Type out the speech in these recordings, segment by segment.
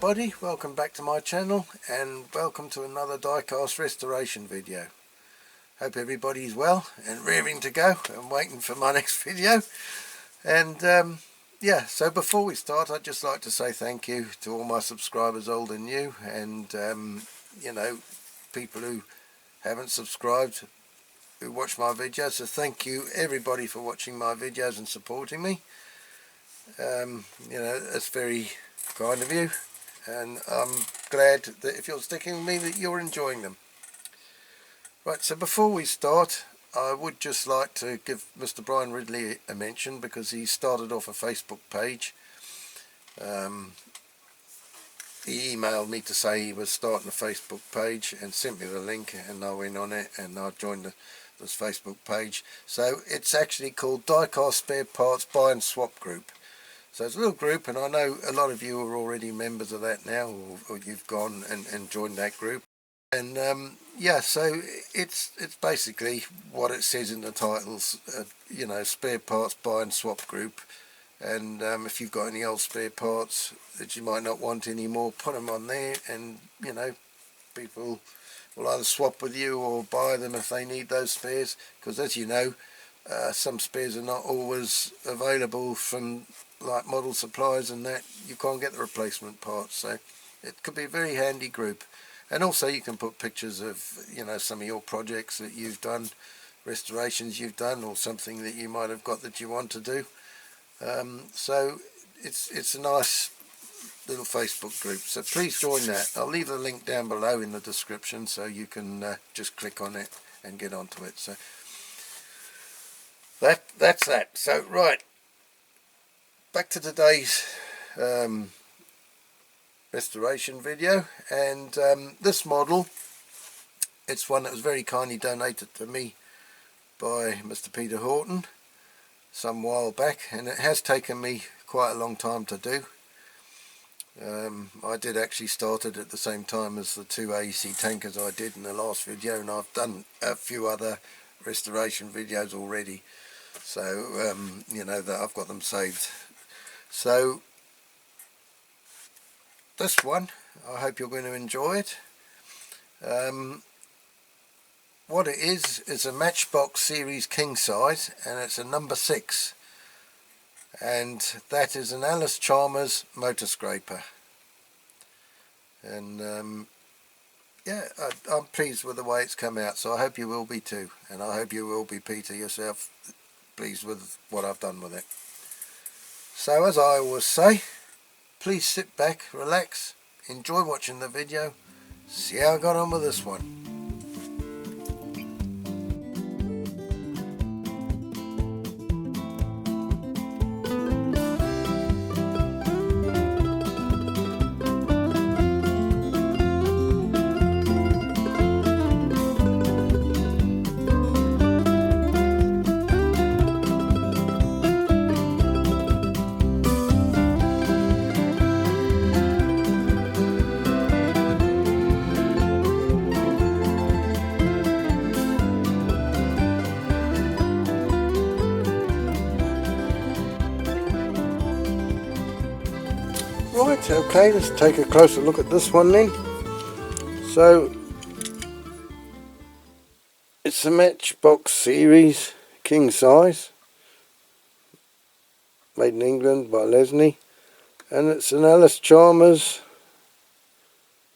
everybody, welcome back to my channel and welcome to another diecast restoration video. Hope everybody's well and rearing to go and waiting for my next video. And yeah, so before we start, I'd just like to say thank you to all my subscribers, old and new, and you know, people who haven't subscribed who watch my videos. So thank you everybody for watching my videos and supporting me. You know, that's very kind of you, and I'm glad that if you're sticking with me that you're enjoying them. Right, so before we start, I would just like to give Mr. Brian Ridley a mention, because he started off a Facebook page. He emailed me to say he was starting a Facebook page and sent me the link, and I went on it and I joined this Facebook page. So it's actually called Diecast Spare Parts Buy and Swap Group. So it's a little group, and I know a lot of you are already members of that now, or you've gone and joined that group. And yeah, so it's basically what it says in the titles, you know, spare parts buy and swap group. And if you've got any old spare parts that you might not want anymore, put them on there, and you know, people will either swap with you or buy them if they need those spares, because as you know, some spares are not always available from like model suppliers, and that you can't get the replacement parts. So it could be a very handy group. And also you can put pictures of, you know, some of your projects that you've done, restorations you've done, or something that you might have got that you want to do. So it's a nice little Facebook group, so please join that. I'll leave the link down below in the description, so you can just click on it and get onto it. So that's that. So right, back to today's restoration video. And this model, it's one that was very kindly donated to me by Mr. Peter Horton some while back, and it has taken me quite a long time to do. I did actually start it at the same time as the two AEC tankers I did in the last video, and I've done a few other restoration videos already, so you know, that I've got them saved. So this one, I hope you're going to enjoy it. What it is a Matchbox series king size, and it's a number 6, and that is an ALLIS-CHALMERS motor scraper. And yeah, I'm pleased with the way it's come out, so I hope you will be too, and I hope you will be, Peter, yourself, pleased with what I've done with it. So as I always say, please sit back, relax, enjoy watching the video, see how I got on with this one. Right, okay, let's take a closer look at this one then. So it's a Matchbox series king size, made in England by Lesney, and it's an ALLIS-CHALMERS,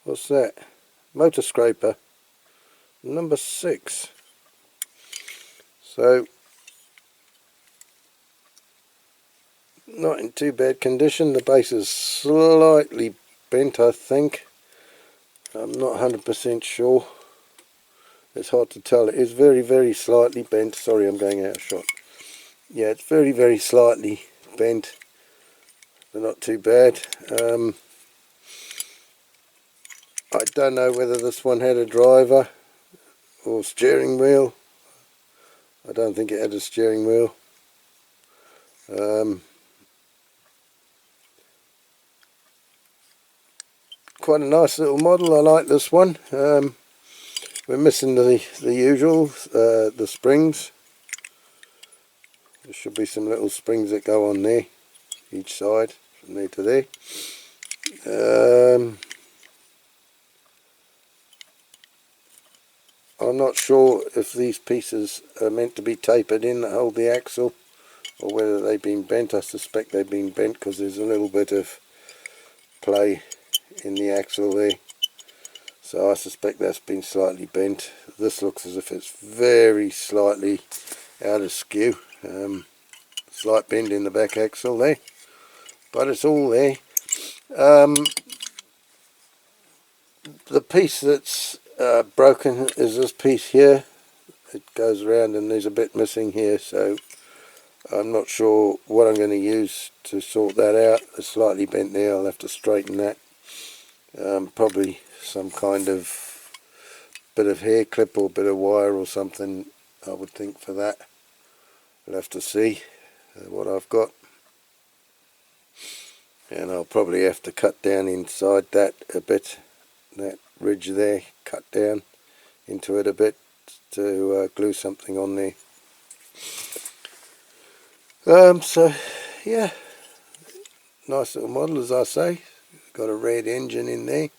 what's that, motor scraper, number 6. So not in too bad condition. The base is slightly bent, I think. I'm not 100% sure. It's hard to tell. It is very, very slightly bent. Sorry, I'm going out of shot. Yeah, it's very, very slightly bent, but not too bad. I don't know whether this one had a driver or steering wheel. I don't think it had a steering wheel. Quite a nice little model. I like this one. We're missing the usual, the springs. There should be some little springs that go on there, each side, from there to there. I'm not sure if these pieces are meant to be tapered in that hold the axle, or whether they've been bent. I suspect they've been bent because there's a little bit of play in the axle there, so I suspect that's been slightly bent. This looks as if it's very slightly out of skew, slight bend in the back axle there, but it's all there. The piece that's broken is this piece here. It goes around and there's a bit missing here, so I'm not sure what I'm going to use to sort that out. It's slightly bent there, I'll have to straighten that. Probably some kind of bit of hair clip or bit of wire or something, I would think, for that. I'll have to see what I've got. And I'll probably have to cut down inside that a bit, that ridge there, cut down into it a bit to glue something on there. So yeah, nice little model, as I say. Got a red engine in there.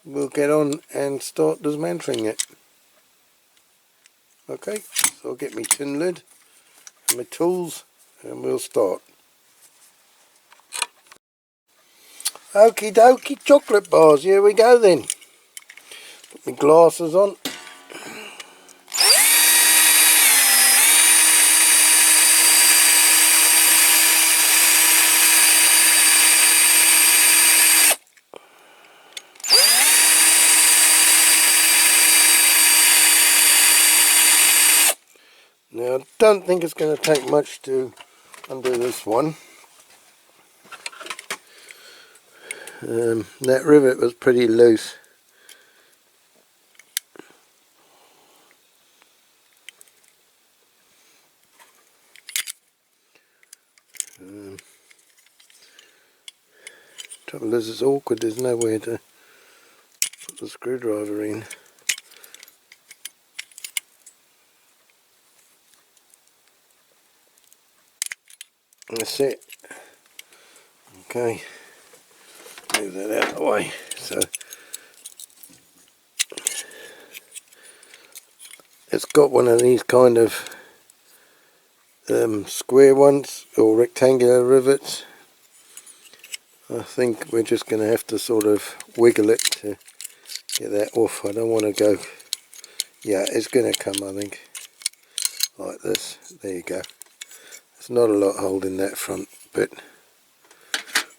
We'll get on and start dismantling it. Okay, so I'll get my tin lid and my tools and we'll start. Okie dokie, chocolate bars, here we go then. Put my glasses on. Now I don't think it's going to take much to undo this one. That rivet was pretty loose. Trouble is, it's awkward, there's nowhere to put the screwdriver in. That's it. Okay, move that out of the way. So it's got one of these kind of square ones or rectangular rivets. I think we're just going to have to sort of wiggle it to get that off. I don't want to go, yeah, it's going to come, I think, like this. There you go. There's not a lot holding that front bit.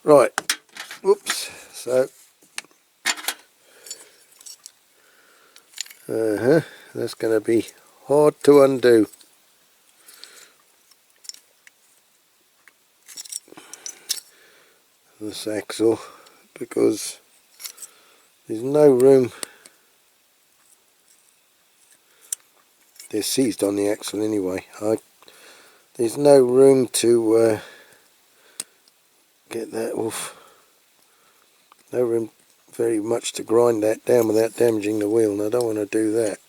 Right, whoops, so that's going to be hard to undo. This axle, because there's no room. They're seized on the axle anyway. There's no room to get that off. No room very much to grind that down without damaging the wheel, and I don't want to do that.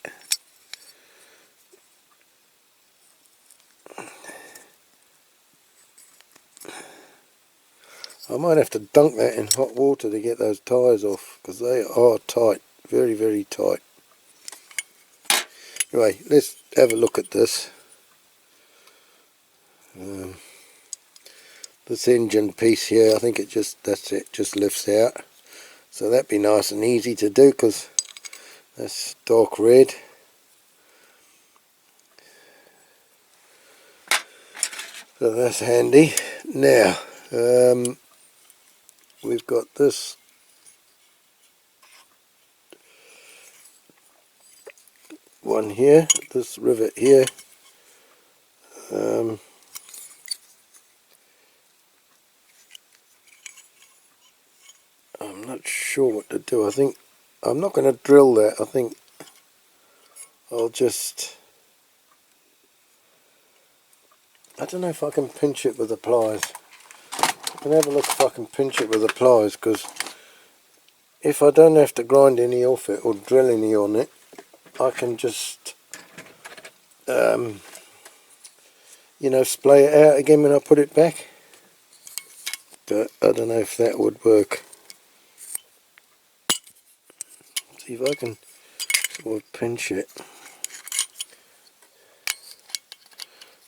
I might have to dunk that in hot water to get those tyres off, because they are tight, very, very tight. Anyway, let's have a look at this. This engine piece here, I think it just, that's it, just lifts out. So that'd be nice and easy to do, because that's dark red. So that's handy. Now, we've got this one here, this rivet here. I'm not sure what to do. I think I'm not going to drill that. I think I'll just, I don't know if I can pinch it with the pliers. I can have a look if I can pinch it with the pliers, because if I don't have to grind any off it or drill any on it, I can just you know, splay it out again when I put it back. But I don't know if that would work. See if I can sort of pinch it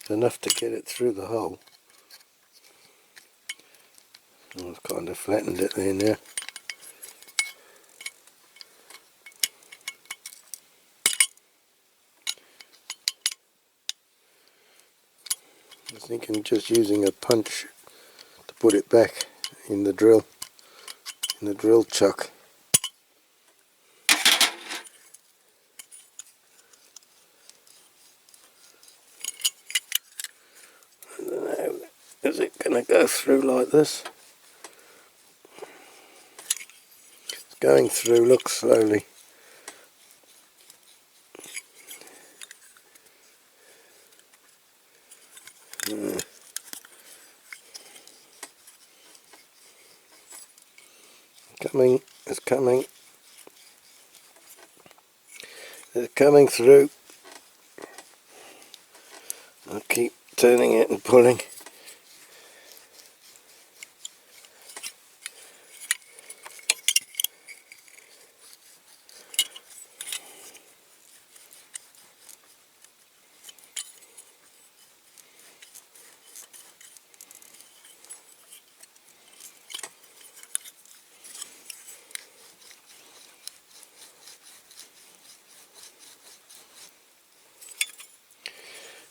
enough to get it through the hole. Oh, I've kind of flattened it there now. I was thinking just using a punch to put it back in the drill chuck. I don't know, is it going to go through like this? It's going through, look, slowly. Coming, it's coming. It's coming through. I'll keep turning it and pulling.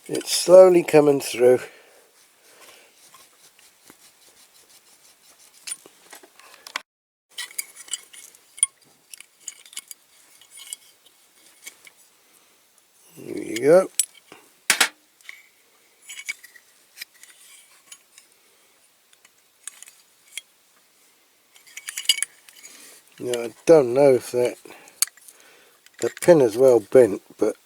It's slowly coming through. Here you go. Now I don't know if the pin is well bent, but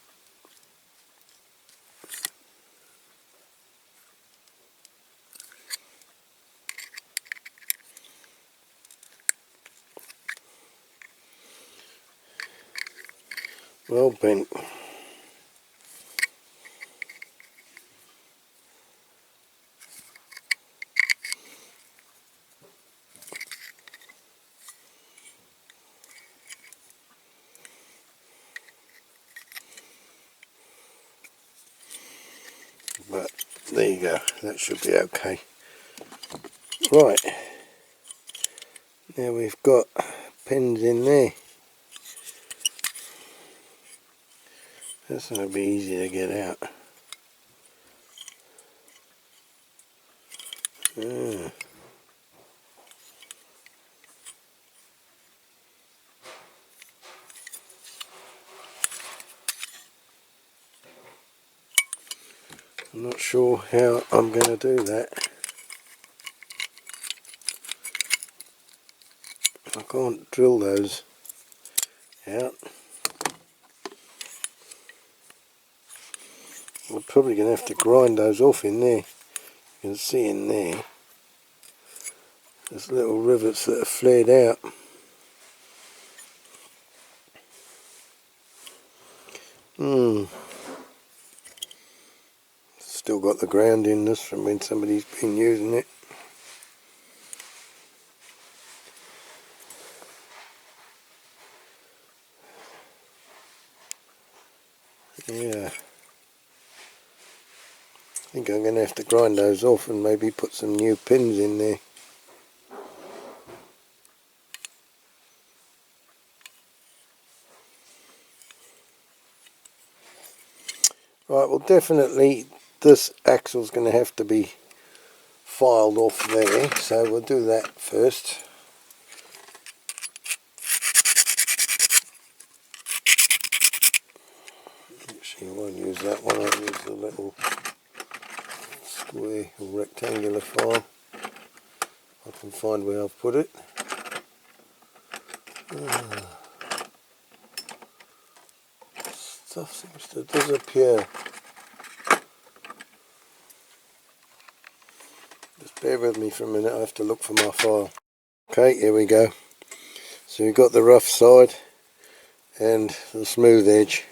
well bent. But there you go, that should be okay. Right, now we've got pins in there. That's going to be easy to get out. I'm not sure how I'm going to do that. I can't drill those out. I'm probably going to have to grind those off in there. You can see in there, there's little rivets that are flared out. Still got the ground in this from when somebody's been using it. Yeah. I think I'm going to have to grind those off and maybe put some new pins in there. Right, well definitely this axle's going to have to be filed off there, so we'll do that first. Actually I won't use that one, I'll use the little square or rectangular file. I can find where I've put it. Stuff seems to disappear. Just bear with me for a minute, I have to look for my file. Okay, here we go. So we've got the rough side and the smooth edge.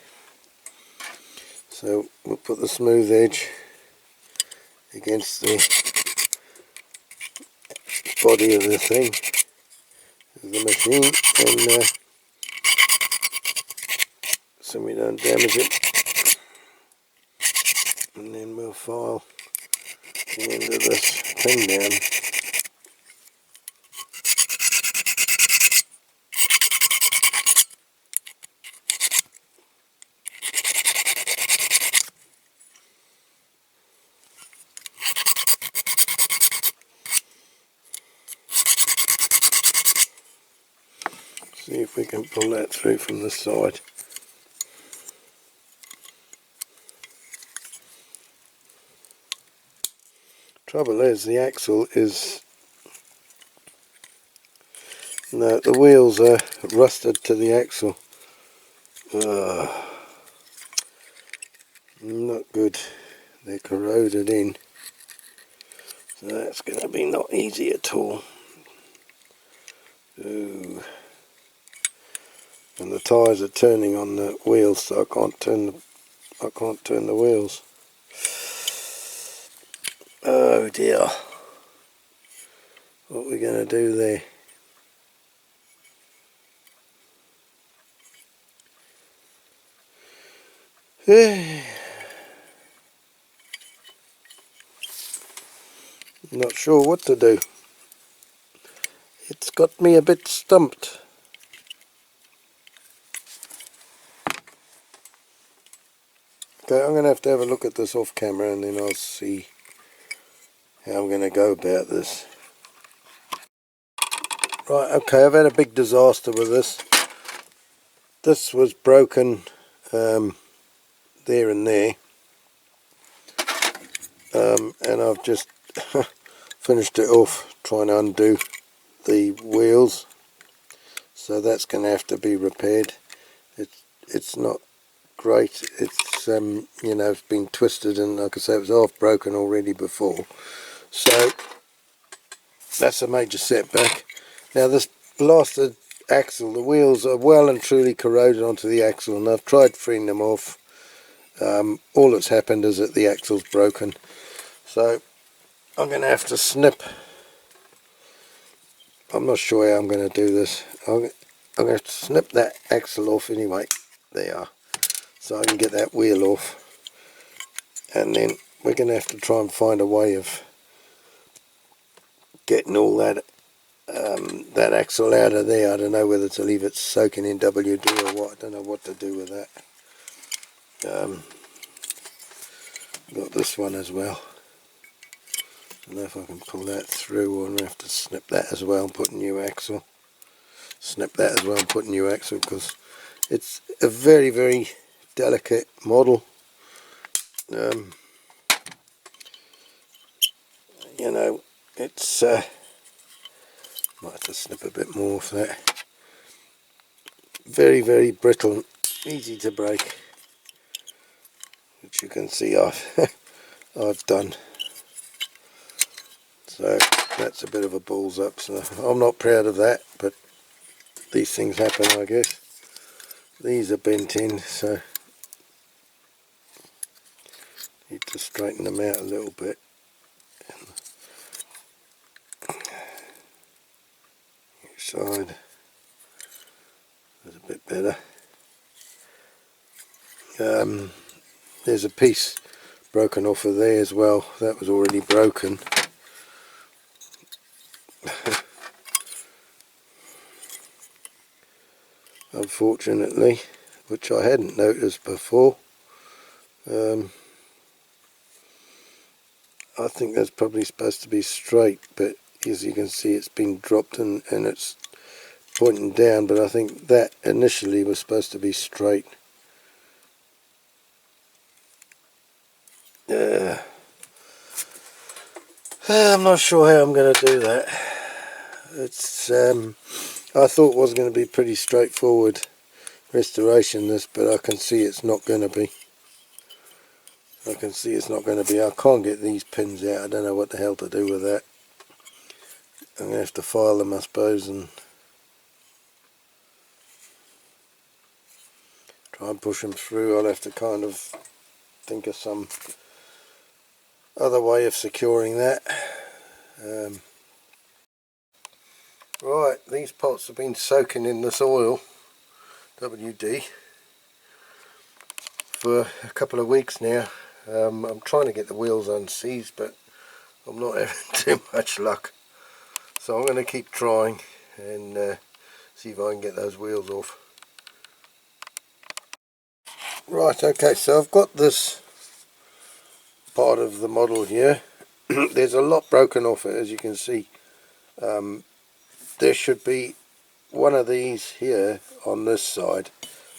So we'll put the smooth edge against the body of the thing, of the machine, and so we don't damage it. And then we'll file the end of this pin down. See if we can pull that through from the side. Trouble is, the axle is, no, the wheels are rusted to the axle. Not good. They're corroded in. So that's going to be not easy at all. Ooh. And the tyres are turning on the wheels, so I can't turn the wheels. Oh dear. What are we going to do there? Not sure what to do. It's got me a bit stumped. Okay, I'm going to have a look at this off camera, and then I'll see how I'm going to go about this. Right, okay, I've had a big disaster with this. This was broken there and there, and I've just finished it off trying to undo the wheels, so that's going to have to be repaired. It's not great. It's you know, it's been twisted, and like I say, it was half broken already before, so that's a major setback. Now this blasted axle, the wheels are well and truly corroded onto the axle, and I've tried freeing them off. All that's happened is that the axle's broken, so I'm going to have to snip. I'm not sure how I'm going to do this. I'm going to have to snip that axle off anyway. There, so I can get that wheel off, and then we're going to have to try and find a way of getting all that that axle out of there. I don't know whether to leave it soaking in WD or what. I don't know what to do with that. Got this one as well. I don't know if I can pull that through, or I'm going to have to snip that as well and put a new axle. Snip that as well and put a new axle, because it's a very, very delicate model. You know, it's might have to snip a bit more off that. Very, very brittle, easy to break, which you can see I've done. So that's a bit of a balls up, so I'm not proud of that, but these things happen, I guess. These are bent in, so need to straighten them out a little bit. Each side is a bit better. There's a piece broken off of there as well. That was already broken. Unfortunately, which I hadn't noticed before. I think that's probably supposed to be straight, but as you can see, it's been dropped and it's pointing down, but I think that initially was supposed to be straight. I'm not sure how I'm going to do that. It's I thought it was going to be pretty straightforward restoration, this, but I can see it's not going to be. I can see it's not going to be. I can't get these pins out. I don't know what the hell to do with that. I'm going to have to file them, I suppose, and try and push them through. I'll have to kind of think of some other way of securing that. Right, these pots have been soaking in this oil, WD, for a couple of weeks now. I'm trying to get the wheels unseized, but I'm not having too much luck. So I'm going to keep trying and see if I can get those wheels off. Right, okay, so I've got this part of the model here. There's a lot broken off it, as you can see. There should be one of these here on this side,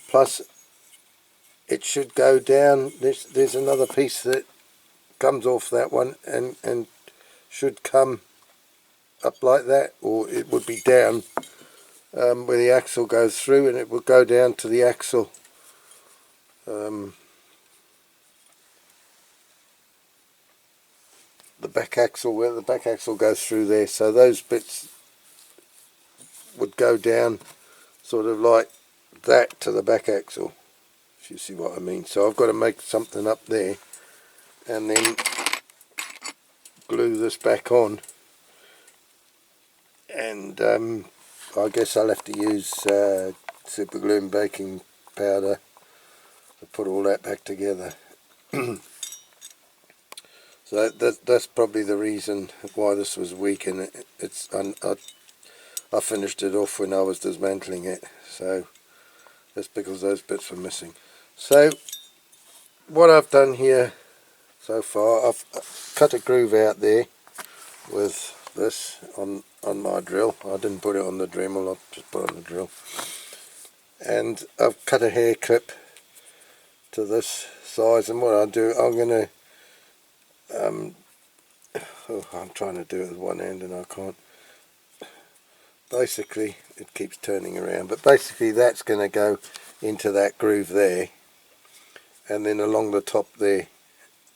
plus it should go down. There's another piece that comes off that one and should come up like that, or it would be down where the axle goes through, and it would go down to the axle. The back axle, where the back axle goes through there, so those bits would go down sort of like that to the back axle, if you see what I mean. So I've got to make something up there and then glue this back on, and I guess I'll have to use super glue and baking powder to put all that back together. So that's probably the reason why this was weak, and I finished it off when I was dismantling it, so that's because those bits were missing. So what I've done here so far, I've cut a groove out there with this on my drill. I didn't put it on the Dremel, I just put it on the drill. And I've cut a hair clip to this size, and what I'll do, I'm going to I'm trying to do it with one hand and I can't. Basically it keeps turning around, but basically that's going to go into that groove there and then along the top there,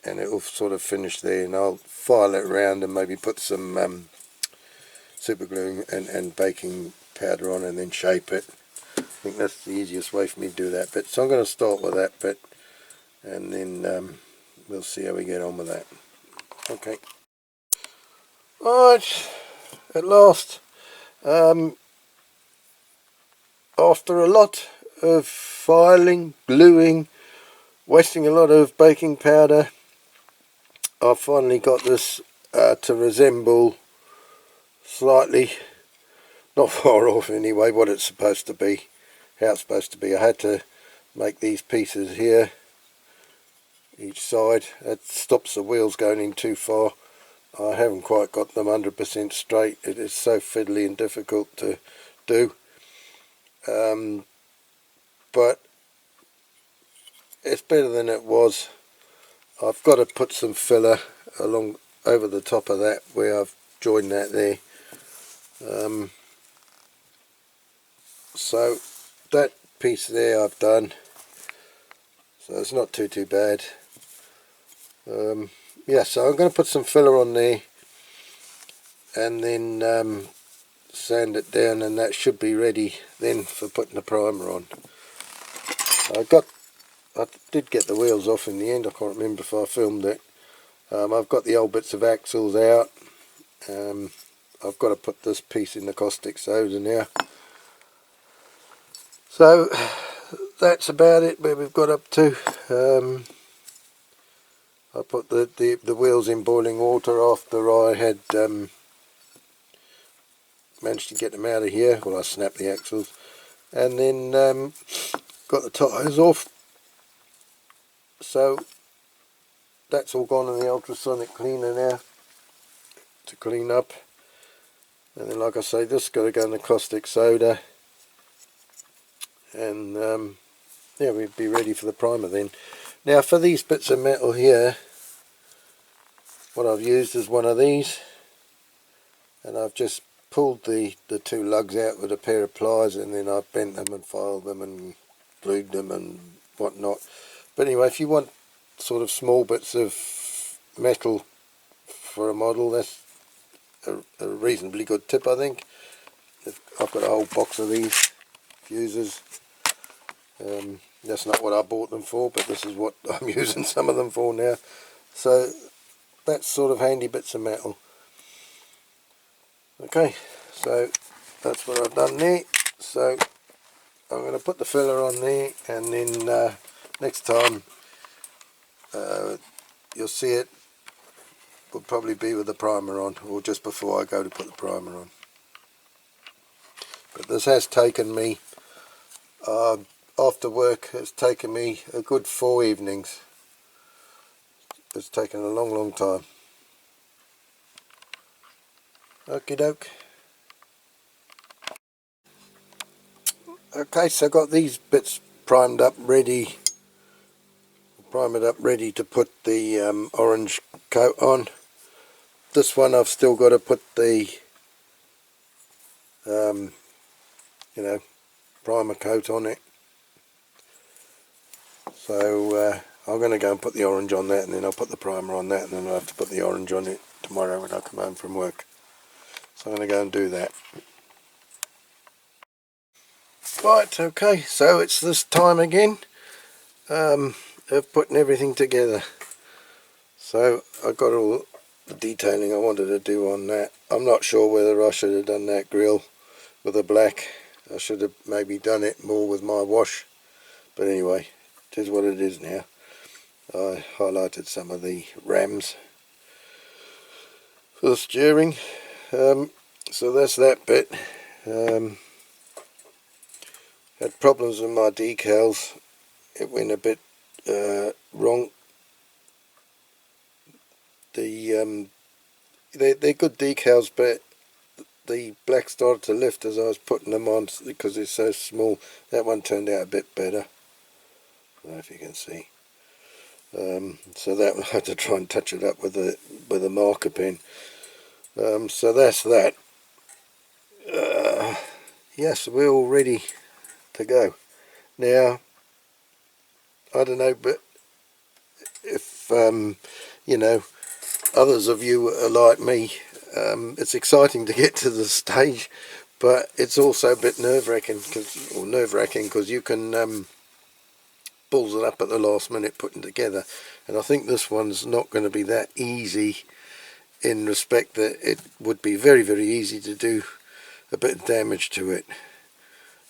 and it will sort of finish there, and I'll file it around and maybe put some super glue and baking powder on and then shape it. I think that's the easiest way for me to do that bit. So I'm going to start with that bit and then we'll see how we get on with that. Okay. Right, at last, after a lot of filing, gluing, wasting a lot of baking powder, I've finally got this to resemble slightly, not far off anyway, what it's supposed to be, how it's supposed to be. I had to make these pieces here, each side. That stops the wheels going in too far. I haven't quite got them 100% straight. It is so fiddly and difficult to do, but it's better than it was. I've got to put some filler along over the top of that where I've joined that there. So that piece there I've done, so it's not too bad. Yeah, so I'm going to put some filler on there and then sand it down, and that should be ready then for putting the primer on. I did get the wheels off in the end. I can't remember if I filmed it. I've got the old bits of axles out. I've got to put this piece in the caustic soda now. So that's about it where we've got up to. I put the wheels in boiling water after I had managed to get them out of here. Well, I snapped the axles and then got the tyres off. So that's all gone in the ultrasonic cleaner now to clean up, and then like I say, this has got to go in the caustic soda, and yeah, we'd be ready for the primer then. Now for these bits of metal here, what I've used is one of these, and I've just pulled the two lugs out with a pair of pliers, and then I've bent them and filed them and glued them and whatnot. But anyway, if you want sort of small bits of metal for a model, that's a reasonably good tip, I think. I've got a whole box of these fuses. That's not what I bought them for, but this is what I'm using some of them for now. So that sort of handy bits of metal. Okay, so that's what I've done there. So I'm going to put the filler on there, and then next time you'll see it will probably be with the primer on, or just before I go to put the primer on. But this has taken me, after work, it's taken me a good 4 evenings. It's taken a long time. Okie doke. Okay, so I've got these bits primed up ready, to put the orange coat on. This one I've still got to put the you know, primer coat on it. So I'm going to go and put the orange on that, and then I'll put the primer on that, and then I'll have to put the orange on it tomorrow when I come home from work. So I'm going to go and do that. Right, okay, so it's this time again of putting everything together. So I got all the detailing I wanted to do on that. I'm not sure whether I should have done that grill with a black. I should have maybe done it more with my wash, but anyway, it is what it is now. I highlighted some of the rams for the steering. So that's that bit. Had problems with my decals. It went a bit wrong. They're good decals, but the black started to lift as I was putting them on because it's so small. That one turned out a bit better. I don't know if you can see. So that one I had to try and touch it up with a marker pen. So that's that. Yes, we're all ready to go. Now, I don't know, but if you know, others of you are like me, it's exciting to get to the stage, but it's also a bit nerve-wracking because you can balls it up at the last minute putting together, and I think this one's not going to be that easy, in respect that it would be very easy to do a bit of damage to it,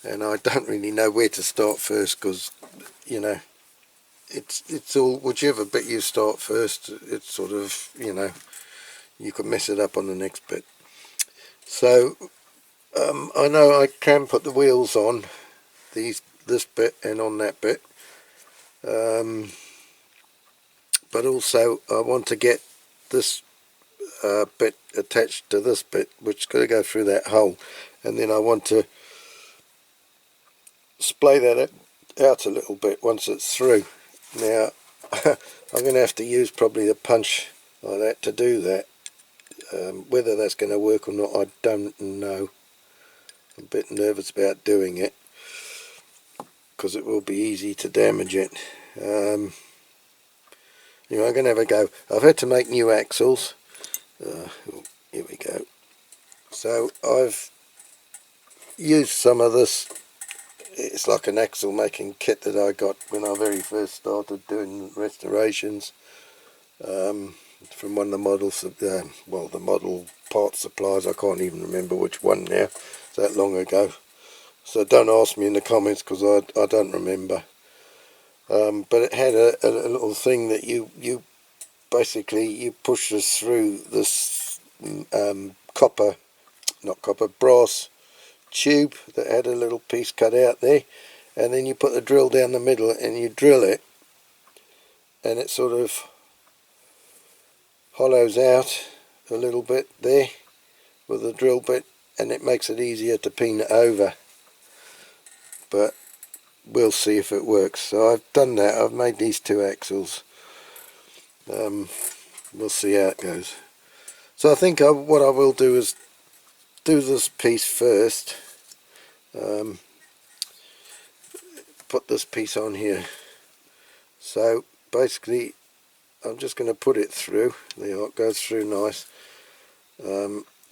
and I don't really know where to start first, because you know, it's all, whichever bit you start first, it's sort of, you know, you could mess it up on the next bit. So I know I can put the wheels on this bit and on that bit, but also I want to get this bit attached to this bit, which is going to go through that hole, and then I want to splay that out a little bit once it's through. Now I'm going to have to use probably a punch like that to do that. Whether that's going to work or not, I don't know. I'm a bit nervous about doing it because it will be easy to damage it. Anyway, I'm going to have a go. I've had to make new axles. Here we go. So I've used some of this. It's like an axle making kit that I got when I very first started doing restorations, from one of the models, well, the model part suppliers. I can't even remember which one now, it's that long ago, so don't ask me in the comments because I don't remember. But it had a little thing that you basically, you push this through this brass tube that had a little piece cut out there, and then you put the drill down the middle and you drill it, and it sort of hollows out a little bit there with the drill bit, and it makes it easier to pin it over. But we'll see if it works. So I've done that. I've made these two axles. We'll see how it goes. So I think what I will do is do this piece first. Put this piece on here. So basically I'm just going to put it through. There, it goes through nice.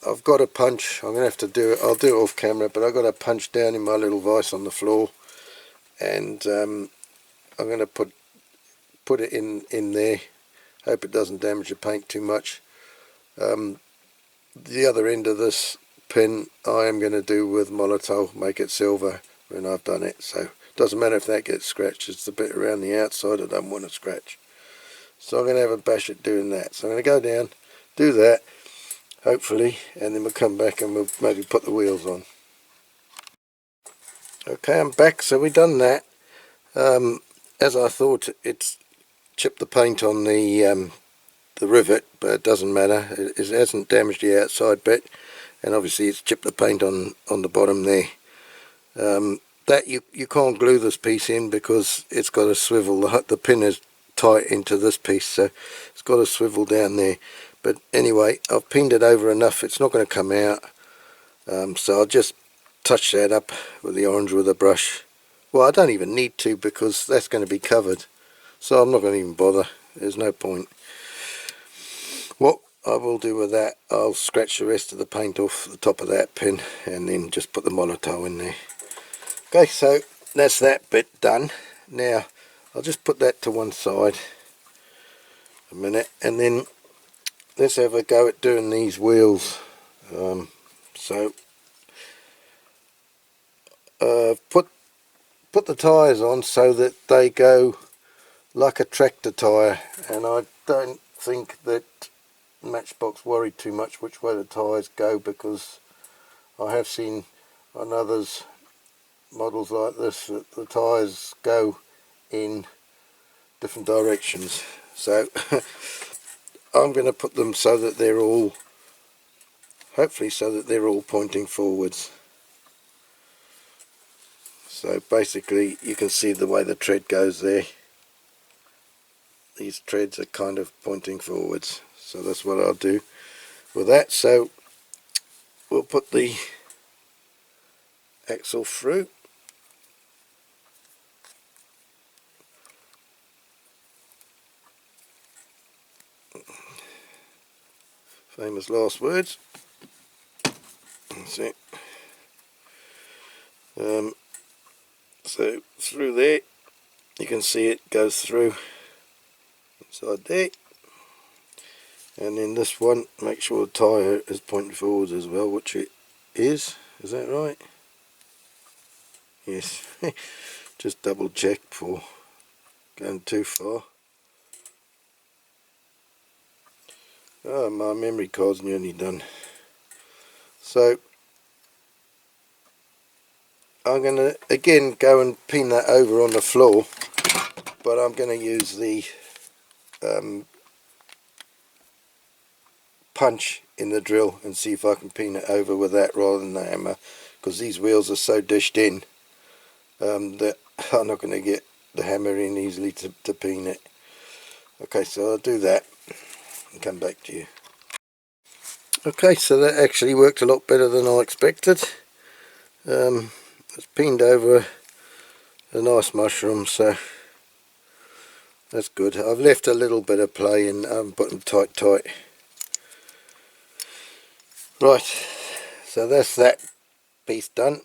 I've got a punch. I'm going to have to do it. I'll do it off camera, but I've got a punch down in my little vise on the floor, and I'm going to put it in there, Hope it doesn't damage the paint too much. The other end of this pin I am going to do with Molotov, make it silver when I've done it, so it doesn't matter if that gets scratched. It's the bit around the outside I don't want to scratch, so I'm going to have a bash at doing that. So I'm going to go down, do that hopefully, and then we'll come back and we'll maybe put the wheels on. Okay, I'm back. So we've done that. As I thought, it's chipped the paint on the rivet, but it doesn't matter. It hasn't damaged the outside bit, and obviously it's chipped the paint on the bottom there. That you can't glue this piece in because it's got a swivel. The pin is tight into this piece, so it's got a swivel down there. But anyway, I've pinned it over enough, it's not going to come out. So I'll just touch that up with the orange with a brush. Well, I don't even need to because that's going to be covered, so I'm not going to even bother. There's no point. What I will do with that, I'll scratch the rest of the paint off the top of that pin and then just put the Molotov in there. Okay, so that's that bit done. Now I'll just put that to one side a minute, and then let's have a go at doing these wheels. So put the tyres on so that they go like a tractor tyre, and I don't think that Matchbox worried too much which way the tyres go, because I have seen on others models like this that the tyres go in different directions. So I'm going to put them so that they're all, hopefully so that they're all pointing forwards. So basically you can see the way the tread goes there. These treads are kind of pointing forwards, so that's what I'll do with that. So we'll put the axle through. Famous last words. That's it. So through there, you can see it goes through inside there, and then this one, make sure the tyre is pointing forwards as well, which it is. Is that right? Yes. Just double check before going too far. Oh, my memory card's nearly done. So I'm going to again go and pin that over on the floor, but I'm going to use the punch in the drill and see if I can pin it over with that rather than the hammer, because these wheels are so dished in that I'm not going to get the hammer in easily to pin it. Okay, so I'll do that and come back to you. Okay, so that actually worked a lot better than I expected. It's pinned over a nice mushroom, so that's good. I've left a little bit of play and put them tight. Right, so that's that piece done.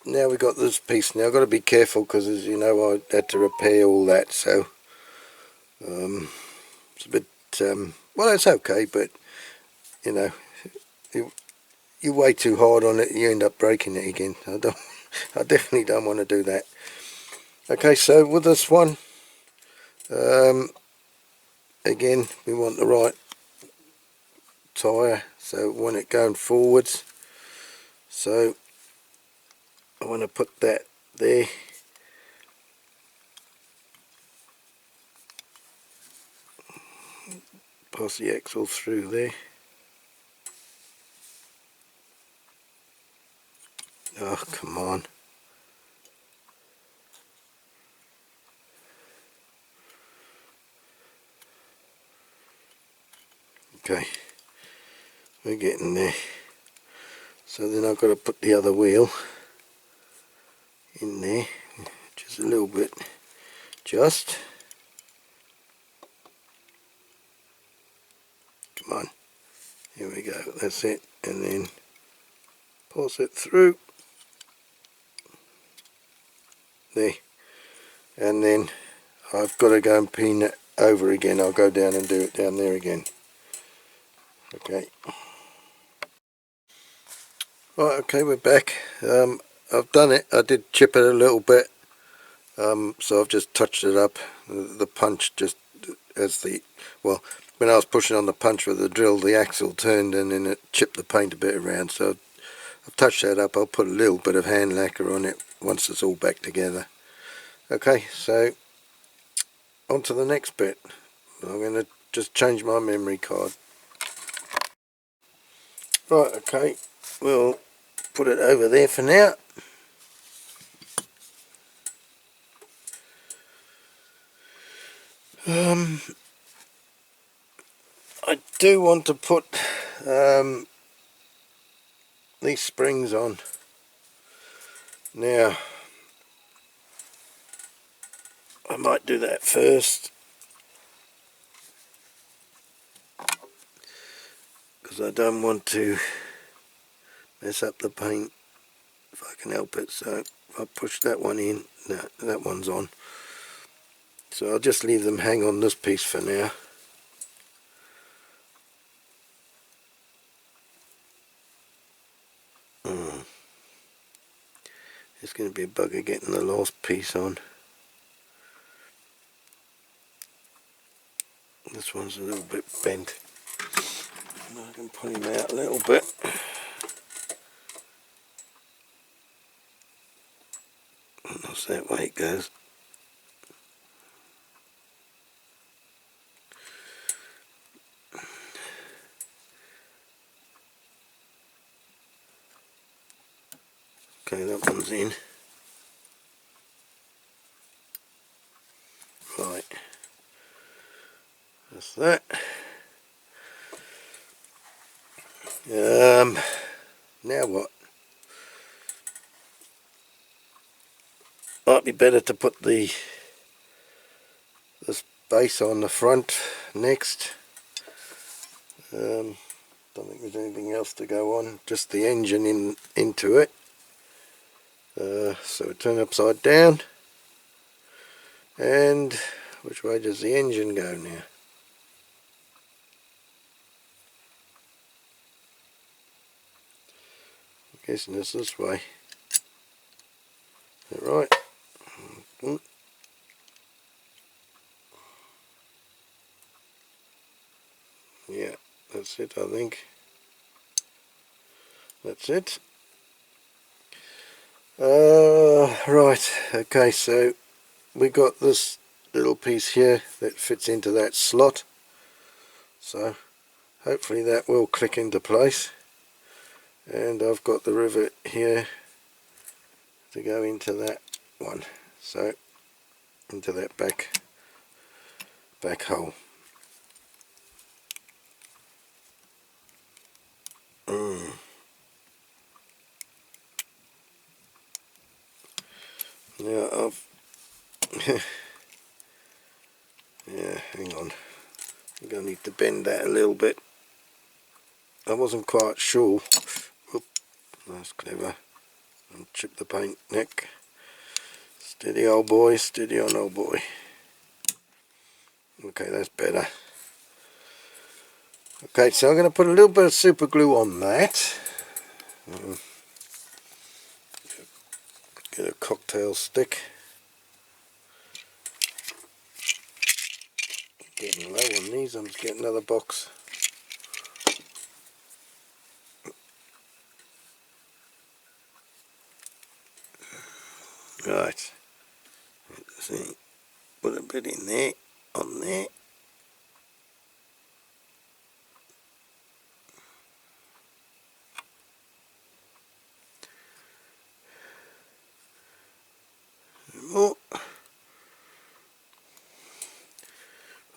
Now we've got this piece. Now I've got to be careful because, as you know, I had to repair all that, so it's a bit well, it's okay, but you know, you way too hard on it, you end up breaking it again. I definitely don't want to do that. Okay, so with this one, again, we want the right tyre, so we want it going forwards. So I want to put that there. Pass the axle through there. Oh, come on. Okay, we're getting there. So then I've got to put the other wheel in there, just a little bit, just. Come on, here we go, that's it, and then pass it through there, and then I've got to go and pin it over again. I'll go down and do it down there again. Okay. Right, okay, we're back. I've done it. I did chip it a little bit, so I've just touched it up. The punch just as well, when I was pushing on the punch with the drill, the axle turned and then it chipped the paint a bit around, so I've touched that up. I'll put a little bit of hand lacquer on it once it's all back together. Okay, so on to the next bit. I'm going to just change my memory card. Right, okay, we'll put it over there for now. I do want to put these springs on. Now, I might do that first, because I don't want to mess up the paint if I can help it. So if I push that one in, no, that one's on. So I'll just leave them hang on this piece for now. It's going to be a bugger getting the last piece on. This one's a little bit bent. I can pull him out a little bit. That's that way it goes. Okay, that one's in. Right. That's that. Now what? Might be better to put this base on the front next. Don't think there's anything else to go on, just the engine into it. So turn upside down, and which way does the engine go now? I'm guessing it's this way. Is that right? Yeah, that's it, I think. That's it. Right, okay, so we got this little piece here that fits into that slot, so hopefully that will click into place. And I've got the rivet here to go into that one, so into that back hole. Now I've yeah, hang on, I'm going to need to bend that a little bit. I wasn't quite sure. Oop, that's clever. And chip the paint neck. Steady old boy, steady on old boy. Okay, that's better. Okay, so I'm going to put a little bit of super glue on that. Get a cocktail stick. Getting low on these, I'm just getting another box. Right, let's see, put a bit in there, on there. More. A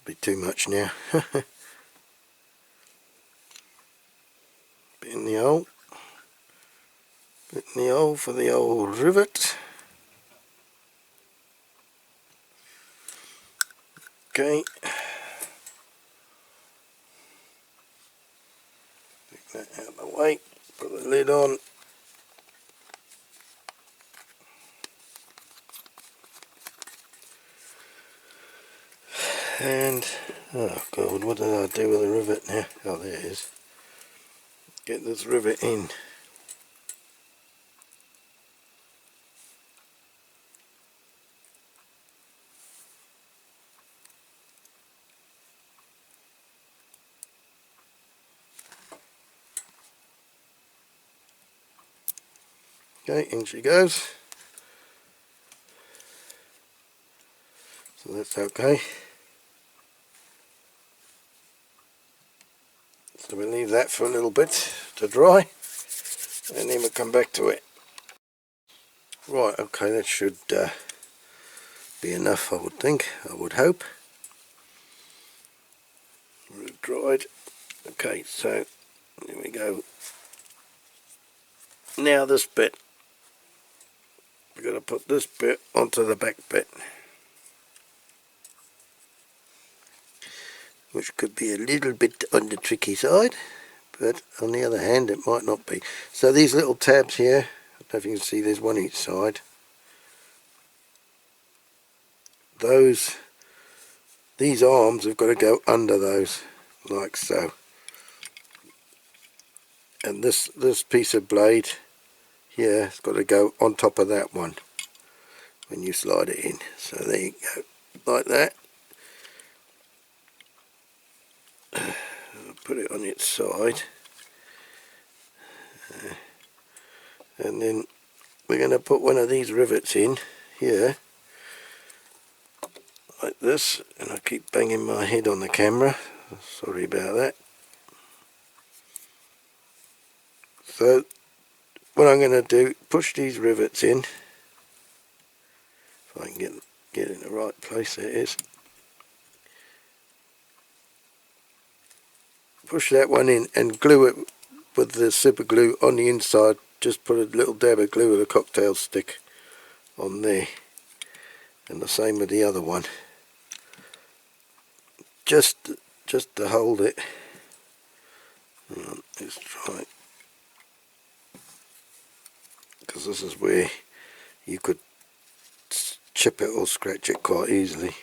bit too much now. Bit in the hole. Bit in the hole for the old rivet. Okay. Take that out of the way. Put the lid on. And oh god, what did I do with the rivet now? Oh, there it is. Get this rivet in. Okay, in she goes. So that's okay. So we leave that for a little bit to dry, and then we'll come back to it. Right, okay, that should be enough, I would think, I would hope. We've dried. Okay, so there we go. Now this bit, we're going to put this bit onto the back bit, which could be a little bit on the tricky side, but on the other hand it might not be. So these little tabs here, I don't know if you can see, there's one each side. These arms have got to go under those, like so. And this piece of blade here has got to go on top of that one when you slide it in. So there you go, like that. Put it on its side. And then we're going to put one of these rivets in here, like this, and I keep banging my head on the camera, sorry about that. So what I'm going to do, push these rivets in, if I can get in the right place, there it is. Push that one in and glue it with the super glue on the inside. Just put a little dab of glue with a cocktail stick on there, and the same with the other one, just to hold it. Hang on, let's try it, because this is where you could chip it or scratch it quite easily.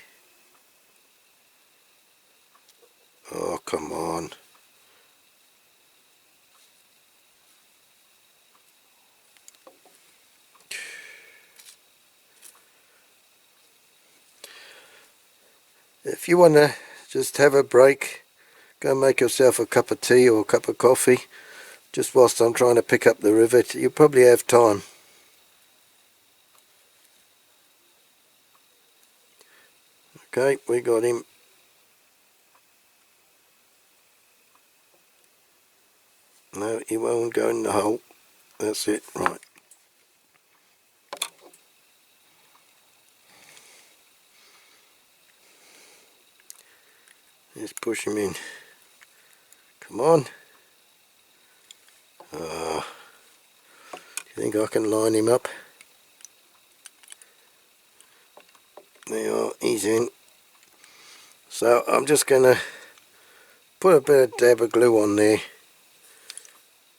Oh, come on. If you want to just have a break, go make yourself a cup of tea or a cup of coffee, just whilst I'm trying to pick up the rivet. You'll probably have time. Okay, we got him. No, he won't go in the hole. That's it, right. Let's push him in. Come on. Do you think I can line him up? There you are, he's in. So I'm just going to put a bit of dab of glue on there,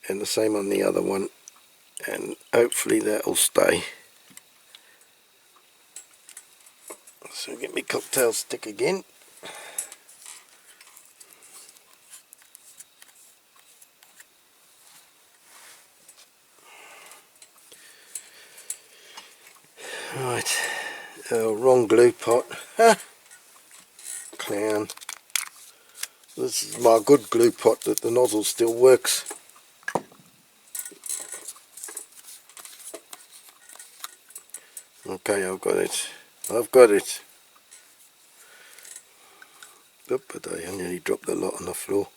and the same on the other one, and hopefully that'll stay. So get me cocktail stick again. Right, wrong glue pot. Clown. This is my good glue pot that the nozzle still works. Okay, I've got it. I've got it. Oop, but I nearly dropped a lot on the floor.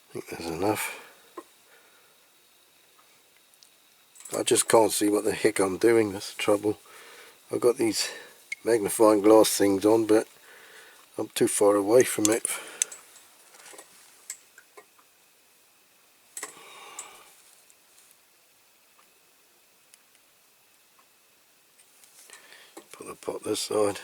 I think there's enough. I just can't see what the heck I'm doing, that's the trouble. I've got these magnifying glass things on, but I'm too far away from it. Put the pot this side.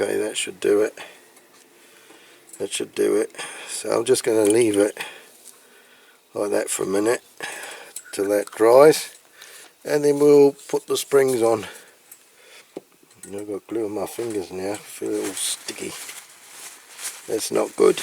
Okay, that should do it. That should do it. So I'm just going to leave it like that for a minute till that dries, and then we'll put the springs on. I've got glue on my fingers now, I feel it all sticky. That's not good.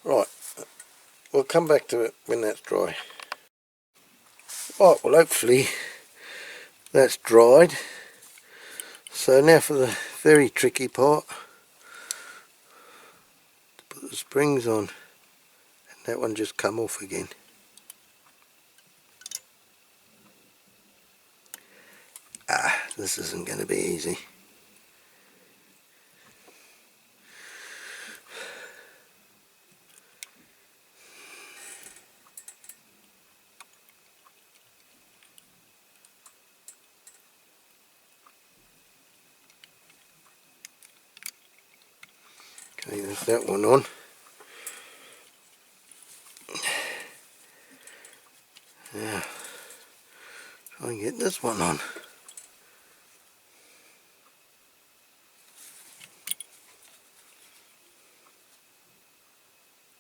Right, we'll come back to it when that's dry. Right, well hopefully that's dried. So now for the very tricky part, to put the springs on, and that one just come off again. This isn't going to be easy. Okay, there's that one on. Now, try and get this one on.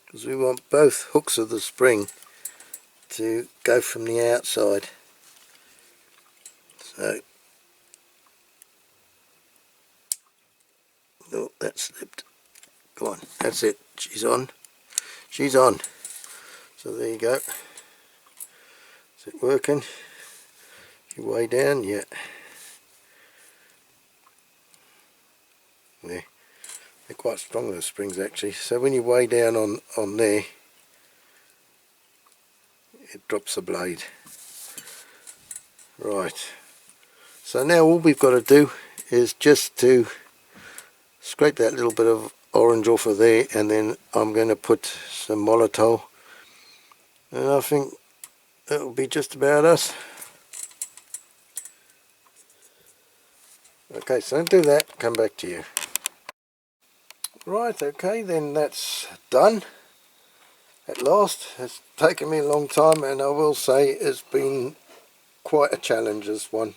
Because we want both hooks of the spring to go from the outside. So, oh, that slipped. Go on, that's it. She's on. She's on. So there you go. Is it working? You way down? Yeah. Yeah. They're quite strong, those springs actually. So when you weigh down on there, it drops the blade. Right. So now all we've got to do is just to scrape that little bit of orange off of there, and then I'm going to put some Molotov, and I think that'll be just about us. Okay, so do that, come back to you. Right, okay, then that's done at last. It's taken me a long time, and I will say it's been quite a challenge, this one.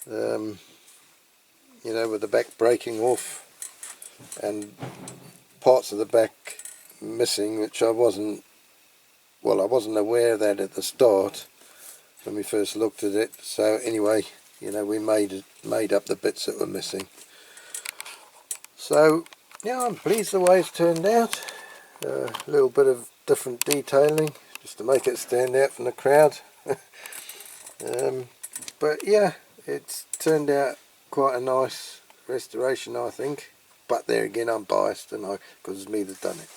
You know, with the back breaking off and parts of the back missing, which I wasn't aware of that at the start when we first looked at it. So anyway, you know, we made up the bits that were missing. So yeah, I'm pleased the way it's turned out. A little bit of different detailing just to make it stand out from the crowd. But yeah, it's turned out quite a nice restoration, I think. But there again, I'm biased, and because it's me that's done it.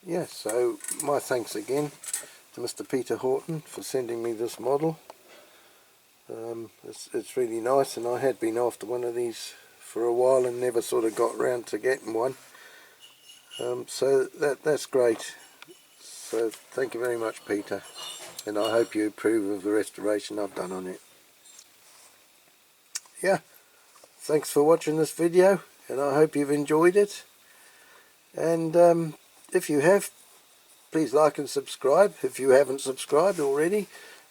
Yeah, so my thanks again to Mr. Peter Horton for sending me this model. It's really nice, and I had been after one of these for a while and never sort of got round to getting one. So that's great. So thank you very much, Peter, and I hope you approve of the restoration I've done on it. Yeah, thanks for watching this video, and I hope you've enjoyed it. And if you have, please like and subscribe if you haven't subscribed already,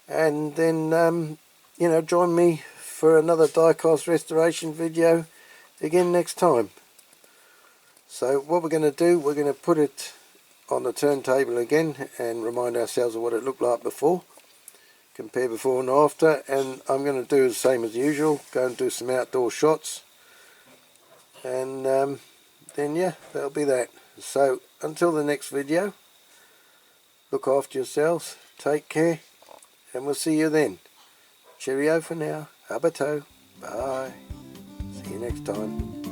and then you know, join me for another die-cast restoration video again next time. So what we're going to do, we're going to put it on the turntable again and remind ourselves of what it looked like before, compare before and after, and I'm going to do the same as usual, go and do some outdoor shots, and then yeah, that'll be that. So until the next video, look after yourselves, take care, and we'll see you then. Cheerio for now, abato, bye, see you next time.